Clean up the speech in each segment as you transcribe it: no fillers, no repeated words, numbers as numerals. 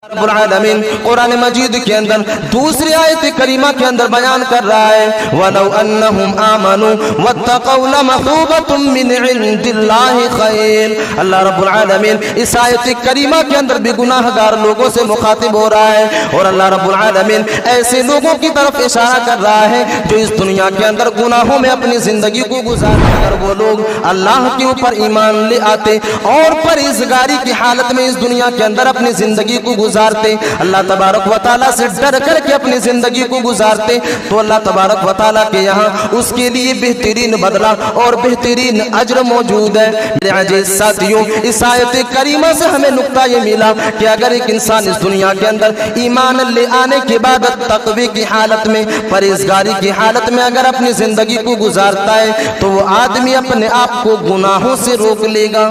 رب العالمین قرآن مجید کے اندر دوسری آیت کریمہ کے اندر بیان کر رہا ہے وَلَوْ أَنَّهُمْ آمَنُوا وَاتَّقَوْا لَمَثُوبَةٌ مِّنْ عِندِ اللَّهِ خَيْرٌ۔ اللہ رب العالمین اس آیت کریمہ کے اندر بھی گناہ گار لوگوں سے مخاطب ہو رہا ہے، اور اللہ رب العالمین ایسے لوگوں کی طرف اشارہ کر رہا ہے جو اس دنیا کے اندر گناہوں میں اپنی زندگی کو گزارتے، اگر وہ لوگ اللہ کے اوپر ایمان لے آتے اور پرہیزگاری کی حالت میں اس دنیا کے اندر اپنی زندگی کو گزارتے، اللہ تبارک و تعالیٰ سے ڈر کر کے اپنی زندگی کو گزارتے، تو اللہ تبارک و تعالیٰ کے یہاں اس کے لیے بہترین بدلہ اور بہترین اجر موجود ہے۔ میرے عزیز ساتھیوں، اس آیت کریمہ سے ہمیں نقطہ یہ ملا کہ اگر ایک انسان اس دنیا کے اندر ایمان لے آنے کے بعد تقوی کی حالت میں، پرہیزگاری کی حالت میں اگر اپنی زندگی کو گزارتا ہے تو وہ آدمی اپنے آپ کو گناہوں سے روک لے گا۔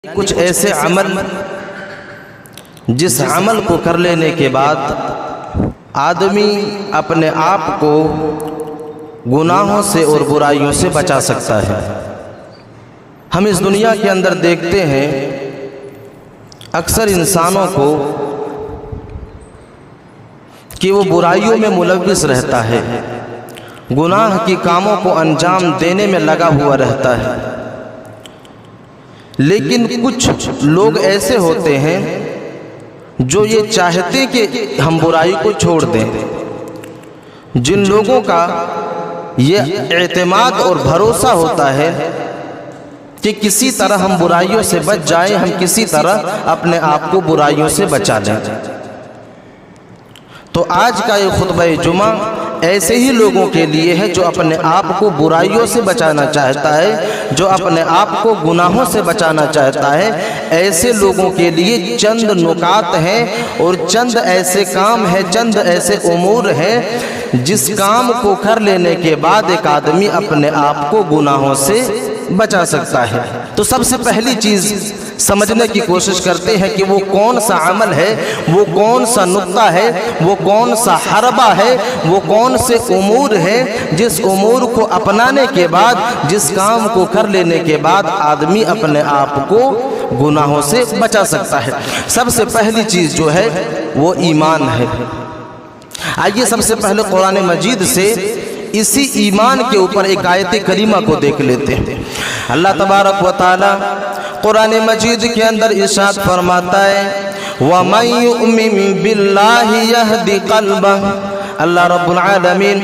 کچھ ایسے عمل جس عمل کو کر لینے کے بعد آدمی اپنے آپ کو گناہوں سے اور برائیوں سے بچا سکتا ہے۔ ہم اس دنیا کے اندر دیکھتے ہیں اکثر انسانوں کو کہ وہ برائیوں میں ملوث رہتا ہے، گناہ کی کاموں کو انجام دینے میں لگا ہوا رہتا ہے، لیکن کچھ لوگ ایسے ہوتے ہیں جو یہ چاہتے کہ ہم برائی کو چھوڑ دیں، جن لوگوں کا یہ اعتماد اور بھروسہ ہوتا ہے کہ کسی طرح ہم برائیوں سے بچ جائیں، ہم کسی طرح اپنے آپ کو برائیوں سے بچا لیں۔ تو آج کا یہ خطبہ جمعہ ایسے ہی لوگوں کے لیے ہے جو اپنے آپ کو برائیوں سے بچانا چاہتا ہے، جو اپنے آپ کو گناہوں سے بچانا چاہتا ہے۔ ایسے لوگوں کے لیے چند نکات ہیں اور چند ایسے کام ہیں، چند ایسے امور ہیں جس کام کو کر لینے کے بعد ایک آدمی اپنے آپ کو گناہوں سے بچا سکتا ہے۔ تو سب سے پہلی چیز سمجھنے کی کوشش کرتے ہیں کہ وہ کون سا عمل ہے، وہ کون سا نقطہ ہے، وہ کون سا حربہ ہے، وہ کون سے امور ہیں جس امور کو اپنانے کے بعد، جس کام کو کر لینے کے بعد آدمی اپنے آپ کو گناہوں سے بچا سکتا ہے۔ سب سے پہلی چیز جو ہے وہ ایمان ہے۔ آئیے سب سے پہلے قرآن مجید سے اسی ایمان کے اوپر ایک آیت کریمہ کو دیکھ لیتے ہیں۔ اللہ تبارک و تعالی قرآن مجید کے اندر ارشاد فرماتا ہے وَمَن يُؤْمِن بِاللَّهِ يَهْدِ قَلْبَهُ۔ اللہ رب العالمین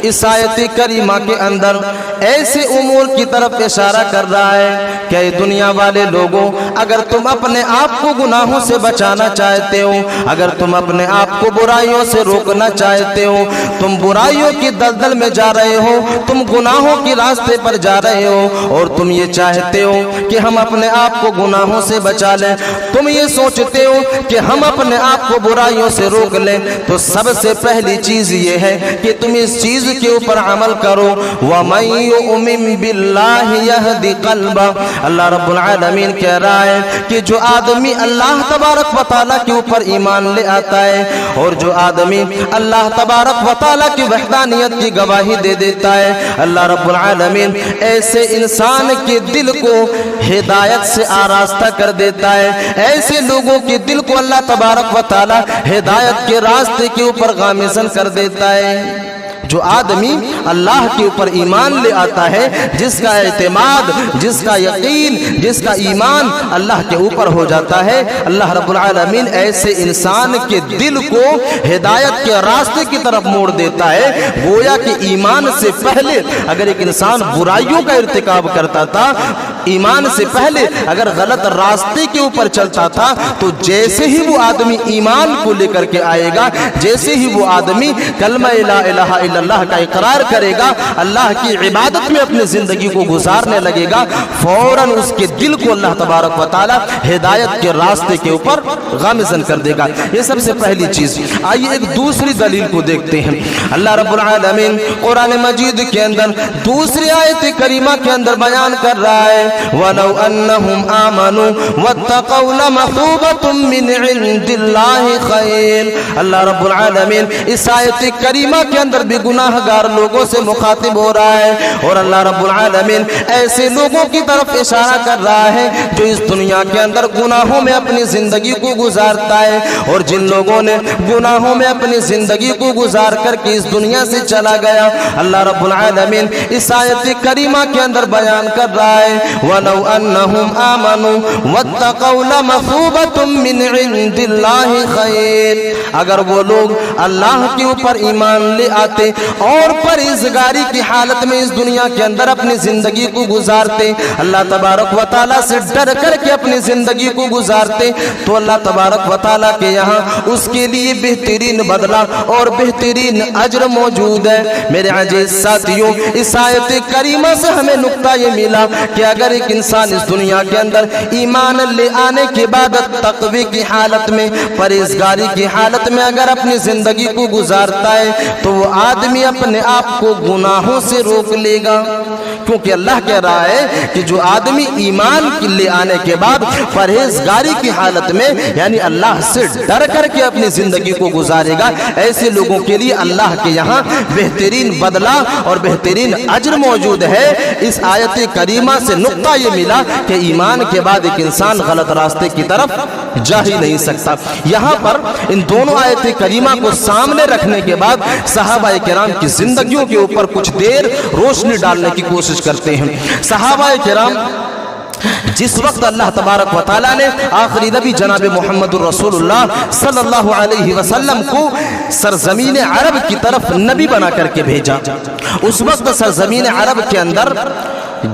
اس آیت کریمہ کے اندر ایسے امور کی طرف اشارہ کر رہا ہے کہ اے دنیا والے لوگوں، اگر تم اپنے آپ کو گناہوں سے بچانا چاہتے ہو، اگر تم اپنے آپ کو برائیوں سے روکنا چاہتے ہو، تم برائیوں کی دلدل میں جا رہے ہو، تم گناہوں کی راستے پر جا رہے ہو اور تم یہ چاہتے ہو کہ ہم اپنے آپ کو گناہوں سے بچا لیں، تم یہ سوچتے ہو کہ ہم اپنے آپ کو برائیوں سے روک لیں، تو سب سے پہلی چیز یہ ہے کہ تم اس چیز کے اوپر عمل کرو وَمَن يُؤْمِن بِاللَّهِ يَهْدِ قَلْبَهُ۔ اللہ رب العالمین کہہ رہا ہے کہ جو آدمی اللہ تبارک و تعالیٰ کے اوپر ایمان لے آتا ہے اور جو آدمی اللہ تبارک و تعالیٰ کی وحدانیت کی گواہی دے دیتا ہے، اللہ رب العالمین ایسے انسان کے دل کو ہدایت سے آراستہ کر دیتا ہے، ایسے لوگوں کے دل کو اللہ تبارک و تعالیٰ ہدایت کے راستے کے اوپر گامزن کر دیتا ہے۔ جو آدمی اللہ کے اوپر ایمان لے آتا ہے، جس کا اعتماد، جس کا یقین، جس کا ایمان اللہ کے اوپر ہو جاتا ہے، اللہ رب العالمین ایسے انسان کے دل کو ہدایت کے راستے کی طرف موڑ دیتا ہے۔ گویا کہ ایمان سے پہلے اگر ایک انسان برائیوں کا ارتکاب کرتا تھا، ایمان سے پہلے اگر غلط راستے کے اوپر چلتا تھا، تو جیسے ہی وہ آدمی ایمان کو لے کر کے آئے گا، جیسے ہی وہ آدمی کلمہ لا الہ الا اللہ کا اقرار کرے گا، اللہ کی عبادت میں اپنی زندگی کو گزارنے لگے گا، فوراً اس کے دل کو اللہ تبارک و تعالی ہدایت کے راستے کے اوپر گامزن کر دے گا۔ یہ سب سے پہلی چیز۔ آئیے ایک دوسری دلیل کو دیکھتے ہیں۔ اللہ رب العالمین قرآن مجید کے اندر دوسری آیت کریمہ کے اندر بیان کر رہا ہے वलौ अन्नहुम आमनु वत्तक़ौ लमसूबतुम मिन इंदिल्लाहि खैर। अल्लाह रब्बुल आलमीन इस आयत करीमा के अंदर भी गुनाहगार लोगों से मुखातिब हो रहा है और अल्लाह रब्बुल आलमीन ऐसे लोगों की तरफ इशारा कर रहा है जो इस दुनिया के अंदर गुनाहों में अपनी जिंदगी को गुजारता है और जिन लोगों ने गुनाहों में अपनी जिंदगी को गुजार करके इस दुनिया से चला गया, अल्लाह रब्बुल आलमीन इस आयत करीमा के अंदर बयान कर रहा है वलौ अन्नहुम आमनु वत्तक़ौ लमसूबतुम मिन इंदिल्लाहि खैर। अगर वो लोग अल्लाह के ऊपर ईमान ले आते और परहेज़गारी की हालत में इस दुनिया के अंदर अपनी जिंदगी को गुजारते, अल्लाह तबारक व तआला से डर करके अपनी जिंदगी को गुजारते, तो अल्लाह तबारक व तआला के यहाँ उसके लिए बेहतरीन बदला और बेहतरीन अज्र मौजूद है। मेरे अजीज साथियों, इस आयत करीमा से हमें नुक्ता ये मिला कि अगर एक इंसान इस दुनिया के अंदर ईमान ले आने के बाद तक़वे की हालत में, परहेज़गारी की हालत में अगर अपनी जिंदगी को गुजारता है तो वो आदमी अपने आप को गुनाहों से रोक लेगा, क्योंकि अल्लाह कह रहा है कि जो आदमी ईमान ले आने के बाद परहेज़गारी की हालत में यानी अल्लाह से डर करके अपनी जिंदगी को गुजारेगा, ऐसे लोगों के लिए अल्लाह के यहाँ बेहतरीन बदला और बेहतरीन अज्र मौजूद है। इस आयत करीमा से नुक्ता ये मिला कि ईमान के बाद एक इंसान गलत रास्ते की तरफ जा ही नहीं सकता। यहाँ पर इन दोनों आयत करीमा को सामने रखने के बाद सहाबाए किराम की जिंदगियों के ऊपर कुछ देर रोशनी डालने की कोशिश करते हैं। सहाबाए किराम जिस वक्त अल्लाह तबारक व तआला ने आखिरी नबी जनाब मुहम्मदुर रसूलुल्लाह सल्लल्लाहु अलैहि वसल्लम को सरजमीन अरब की तरफ नबी बना करके भेजा, उस वक्त सरजमीन अरब के अंदर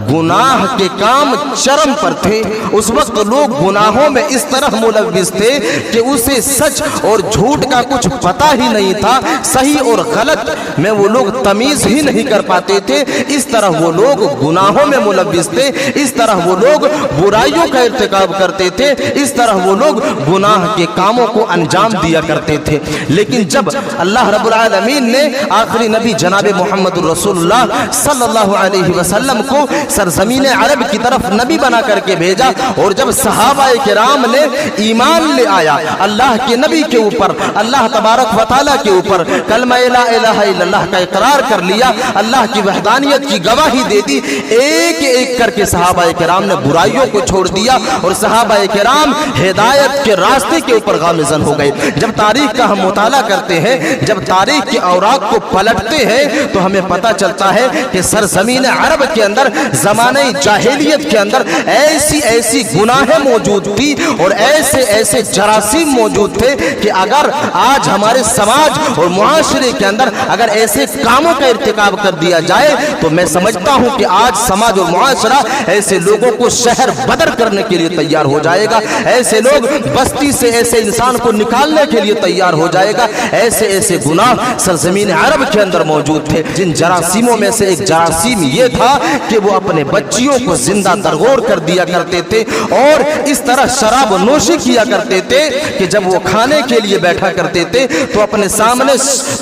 गुनाह के काम चरम पर थे। उस वक्त लोग गुनाहों में इस तरह मुलव्विस थे कि उसे सच और झूठ का कुछ पता ही नहीं था, सही और गलत में वो लोग तमीज ही नहीं कर पाते थे। इस तरह वो लोग गुनाहों में मुलव्विस थे, इस तरह वो लोग बुराइयों का इर्तिकाब करते थे, इस तरह वो लोग गुनाह के कामों को अंजाम दिया करते थे। लेकिन जब अल्लाह रब्बुल आलमीन ने आखिरी नबी जनाब मुहम्मदुर रसूलुल्लाह सल्लल्लाहु अलैहि वसल्लम को सरजमीन अरब की तरफ नबी बना करके भेजा और जब सहाबाए किराम ने ईमान ले आया अल्लाह के नबी के ऊपर, अल्लाह तबारक व तआला के ऊपर कलमा ला इलाहा इल्लल्लाह का इकरार कर लिया, अल्लाह की वहदानियत की गवाही दे दी, एक एक करके सहाबाए किराम ने बुराइयों को छोड़ दिया और सहाबाए किराम हिदायत के रास्ते के ऊपर गामिज़न हो गए। जब तारीख का हम मुताला करते हैं, जब तारीख की औराक को पलटते हैं तो हमें पता चलता है कि सरजमीन अरब के अंदर ज़माने जाहिलियत के अंदर ऐसी ऐसी गुनाहें मौजूद थी और ऐसे ऐसे जरासीम मौजूद थे कि अगर आज हमारे समाज और मुआशरे के अंदर अगर ऐसे कामों का इर्तिकाब कर दिया जाए तो मैं समझता हूं कि आज समाज और मुआशरा ऐसे लोगों को शहर बदर करने के लिए तैयार हो जाएगा, ऐसे लोग बस्ती से ऐसे इंसान को निकालने के लिए तैयार हो जाएगा। ऐसे ऐसे गुनाह सरजमीन अरब के अंदर मौजूद थे, जिन जरासीमों में से एक जरासीम ये था कि वो अपने बच्चियों को जिंदा दरगोर कर दिया करते थे और इस तरह शराब नोशी किया करते थे कि जब वो खाने के लिए बैठा करते थे तो अपने सामने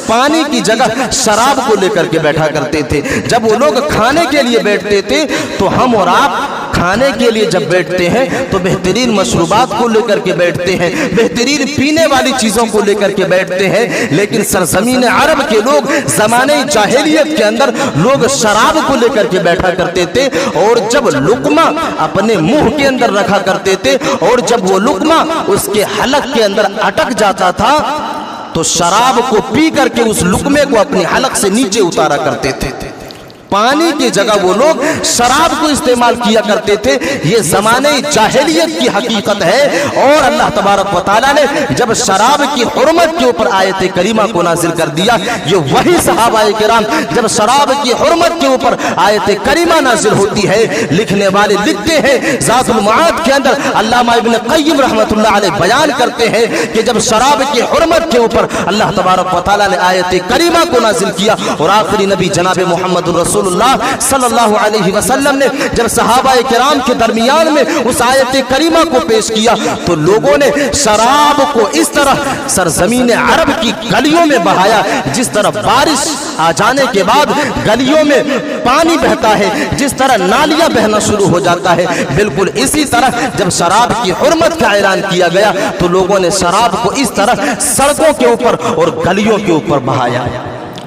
पानी की जगह शराब को लेकर के बैठा करते थे। जब वो लोग खाने के लिए बैठते थे तो हम और आप खाने के लिए जब बैठते हैं तो बेहतरीन मशरूबात को लेकर के बैठते हैं, बेहतरीन पीने वाली चीज़ों को लेकर के बैठते हैं। लेकिन सरजमीन अरब के लोग ज़माने जाहिलियत के अंदर लोग शराब को लेकर के बैठा करते थे और जब लुकमा अपने मुंह के अंदर रखा करते थे और जब वो लुकमा उसके हलक के अंदर अटक जाता था तो शराब को पी करके उस लुकमे को अपने हलक से नीचे उतारा करते थे। पानी की जगह वो लोग शराब को इस्तेमाल किया करते थे। ये ज़माने जाहिलियत की हकीकत है और अल्लाह तबारक व तआला ने जब शराब की हुर्मत के ऊपर आयत करीमा को नाजिल कर दिया, ये वही सहाबाए किराम जब शराब की हुर्मत के ऊपर आयत करीमा नाजिल होती है, लिखने वाले लिखते हैं ज़ातुल मआद के अंदर अल्लामा इब्न क़य्यिम रहमतुल्लाह अलैह बयान करते हैं कि जब शराब की हुर्मत के ऊपर अल्लाह तबारक व तआला ने आयत करीमा को नाजिल किया और आखिरी नबी जनाब मुहम्मदुर रसूलुल्लाह सल्लल्लाहु अलैहि वसल्लम ने जब सहाबाए किराम के दरमियान में उस आयत करीमा को पेश किया तो लोगों ने शराब को इस तरह सरजमीन अरब की गलियों में बहाया जिस तरह बारिश आ जाने के बाद गलियों में पानी बहता है, जिस तरह नालियां बहना शुरू हो जाता है, बिल्कुल इसी तरह जब शराब की हुर्मत का ऐलान किया गया तो लोगों ने शराब को इस तरह सड़कों के ऊपर और गलियों के ऊपर बहाया।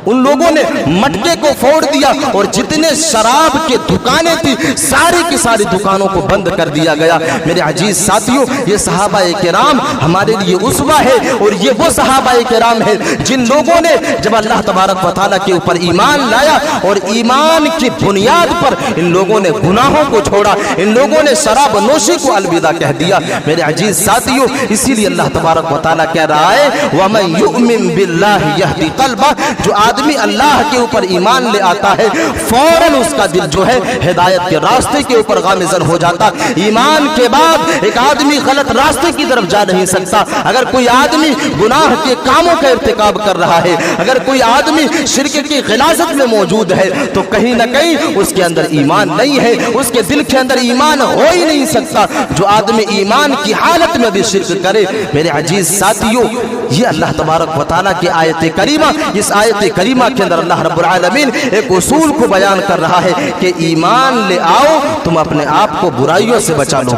उन लोगों ने मटके को फोड़ दिया और जितने शराब के दुकानें थी सारी की सारी दुकानों को बंद कर दिया गया। मेरे अजीज साथियों, ये सहाबाए किराम हमारे लिए उसवा है और ये वो सहाबाए किराम है जिन लोगों ने जब अल्लाह तबारक व तआला के ऊपर ईमान लाया और ईमान की बुनियाद पर इन लोगों ने गुनाहों को छोड़ा, इन लोगों ने शराब नोशी को अलविदा कह दिया। मेरे अजीज साथियों, इसीलिए अल्लाह तबारक व तआला कह रहा है वमन युमिन बिल्लाहि यहदी क़ल्बा, जो आदमी अल्लाह के ऊपर ईमान ले आता है फौरन उसका दिल जो है हिदायत के रास्ते के ऊपर गामिज़न हो जाता। ईमान के बाद एक आदमी गलत रास्ते की तरफ जा नहीं सकता। अगर कोई आदमी गुनाह के कामों का इर्तिकाब कर रहा है, अगर कोई आदमी शिर्क की गिलाज़त में मौजूद है तो कहीं ना कहीं उसके अंदर ईमान नहीं है, उसके दिल के अंदर ईमान हो ही नहीं सकता। जो आदमी ईमान की हालत में भी शिर्क करे, मेरे अजीज साथियों, ये अल्लाह तबारक व तआला की आयत करीमा, इस आयत करीमा के अंदर अल्लाह रब्बुल आलमीन एक उसूल को बयान कर रहा है कि ईमान ले आओ, तुम अपने आप को बुराइयों से बचा लो।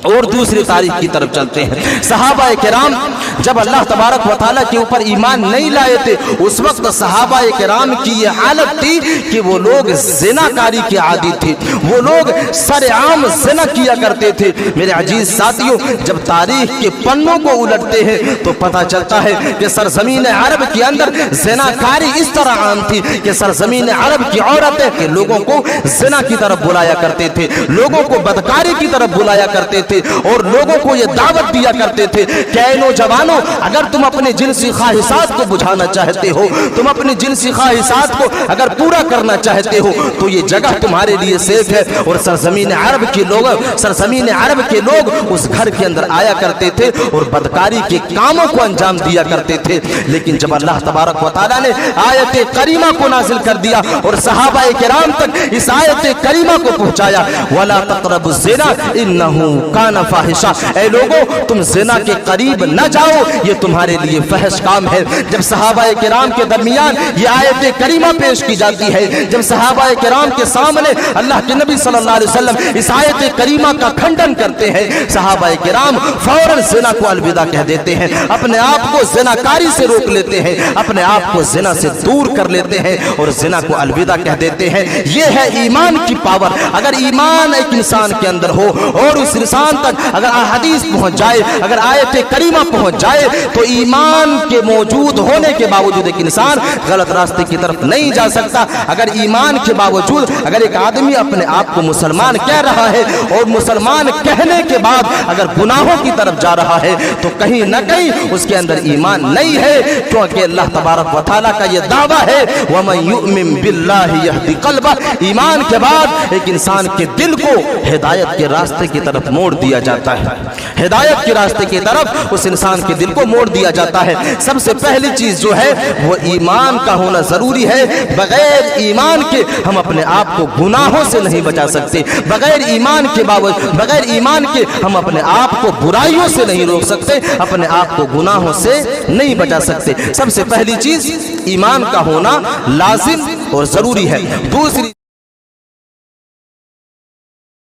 और दूसरी तारीख की तरफ चलते हैं। सहाबाए किराम जब अल्लाह तबारक व तआला के ऊपर ईमान नहीं लाए थे, उस वक्त सहाबाए किराम की ये हालत थी कि वो लोग ज़िनाकारी के आदी थे, वो लोग सरेआम ज़िना किया करते थे। मेरे अजीज साथियों, जब तारीख के पन्नों को उलटते हैं तो पता चलता है कि सरजमीन अरब के अंदर ज़िनाकारी इस तरह आम थी कि सरजमीन अरब की औरतें के लोगों को ज़िना की तरफ बुलाया करते थे, लोगों को बदकारी की तरफ बुलाया करते थे और लोगों को ये दावत दिया करते थे कि ऐ नौजवानों, अगर तुम अपने जिनसी ख्वाहिशात को बुझाना चाहते हो, तुम अपनी जिनसी ख्वाहिशात को अगर पूरा करना चाहते हो तो ये जगह तुम्हारे लिए सेफ है। और सरजमीन अरब के लोग उस घर के अंदर आया करते थे और बदकारी के कामों को अंजाम दिया करते थे। लेकिन जब अल्लाह तबारक व तआला ने आयत करीमा को नाजिल कर दिया और सहाबाए किराम तक इस आयत करीमा को पहुंचाया, वला तक़रबुज़ ज़िना इन्नहु काना फाहिशा, ऐ लोगों तुम ज़िना के करीब न जाओ, ये तुम्हारे लिए फहश काम है। जब सहाबाए किराम के दरमियान ये आयत करीमा पेश की जाती है, जब सहाबाए किराम के सामने अल्लाह के नबी सल्लल्लाहु अलैहि वसल्लम इस आयत करीमा का खंडन करते हैं, सहाबाए किराम फौरन ज़िना को अलविदा कह देते हैं, अपने आप को ज़िनाकारी से रोक लेते हैं, अपने आप को ज़िना से दूर कर लेते हैं और ज़िना को अलविदा कह देते हैं। ये है ईमान की पावर। अगर ईमान एक इंसान के अंदर हो और उस इंसान तक अगर हदीस पहुंच जाए, अगर आयत करीमा पहुंच जाए, तो ईमान के मौजूद होने के बावजूद एक इंसान गलत रास्ते की तरफ नहीं जा सकता। अगर ईमान के बावजूद अगर एक आदमी अपने आप को मुसलमान कह रहा है और मुसलमान कहने के बाद अगर गुनाहों की तरफ जा रहा है तो कहीं न कहीं उसके अंदर ईमान नहीं है, क्योंकि अल्लाह तबारक व तआला का यह दावा है वमन युमिन बिल्लाहि यहदी क़ल्बा, ईमान के बाद एक इंसान के दिल को हिदायत के रास्ते की तरफ मोड़ दिया जाता है, हिदायत के रास्ते की तरफ उस इंसान के दिल को मोड़ दिया जाता है। सबसे पहली चीज जो है वो ईमान का होना जरूरी है। बगैर ईमान के हम अपने आप को गुनाहों से नहीं बचा सकते, बगैर ईमान के हम अपने आप को बुराइयों से नहीं रोक सकते, अपने आप को गुनाहों से नहीं बचा सकते। सबसे पहली चीज ईमान का होना लाजिम और जरूरी है। दूसरी